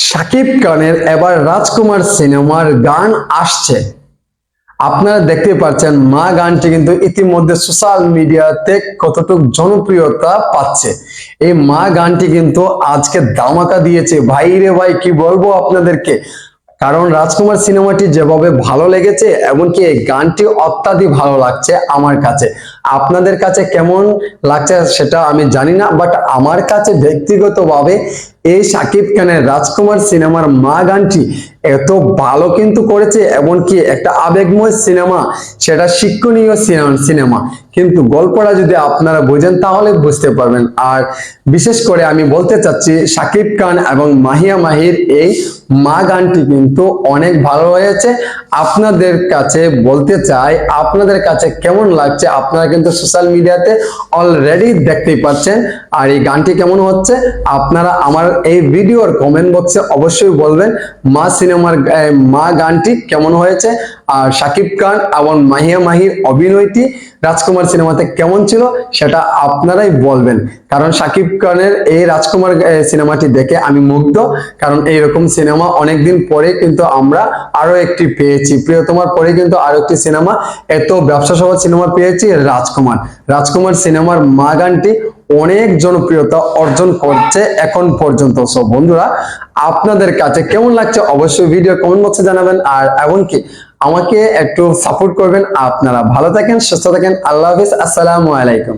শাকিব খানের এবার রাজকুমার সিনেমার গান আসছে। আপনারা দেখতে পাচ্ছেন মা গানটি কিন্তু ইতিমধ্যে সোশ্যাল মিডিয়াতে কতটুকু জনপ্রিয়তা পাচ্ছে। এই মা গানটি কিন্তু আজকে ধামাকা দিয়েছে ভাই রে ভাই, কি বলবো আপনাদেরকে। কারণ রাজকুমার সিনেমাটি যেভাবে ভালো লেগেছে, এমনকি এই গানটি অত্যাধিক ভালো লাগছে আমার কাছে। আপনাদের কাছে কেমন লাগছে সেটা আমি জানি না, বাট আমার কাছে ব্যক্তিগতভাবে এই শাকিব খানের রাজকুমার সিনেমার মা গানটি এত ভালো কিন্তু করেছে, এমনকি একটা আবেগময় সিনেমা, সেটা শিক্ষণীয় সিনেমা। কিন্তু গল্পটা যদি আপনারা বোঝেন তাহলে বুঝতে পারবেন। আর বিশেষ করে আমি বলতে চাচ্ছি শাকিব খান এবং মাহিয়া মাহির এই মা গানটি কিন্তু অনেক ভালো হয়েছে। আপনাদের কাছে বলতে চাই, আপনাদের কাছে কেমন লাগছে আপনারা কিন্তু সোশ্যাল মিডিয়াতে অলরেডি দেখতেই পাচ্ছেন। আর এই গানটি কেমন হচ্ছে আপনারা আমার এই ভিডিওর কমেন্ট বক্সে অবশ্যই বলবেন মা গানটি কেমন হয়েছে, আর শাকিব খান এবং মাহিয়া মাহির অভিনয়টি রাজকুমার সিনেমাতে কেমন ছিল সেটা আপনারাই বলবেন। কারণ শাকিব খানের এই রাজকুমার সিনেমাটি দেখে আমি মুগ্ধ। কারণ এইরকম সিনেমা অনেকদিন পরে কিন্তু আমরা আরো একটি পেয়েছি, প্রিয়তমার পরে কিন্তু আরো একটি সিনেমা, এত ব্যবসা সহ সিনেমা পেয়েছি রাজকুমার সিনেমার মা গানটি অনেক জনপ্রিয়তা অর্জন করছে এখন পর্যন্ত। সো বন্ধুরা, আপনাদের কাছে কেমন লাগছে অবশ্যই ভিডিও কমেন্ট বক্সে জানাবেন। আর এমনকি আমাকে একটু সাপোর্ট করবেন। আপনারা ভালো থাকেন, সুস্থ থাকেন। আল্লাহ হাফিজ, আসসালামু আলাইকুম।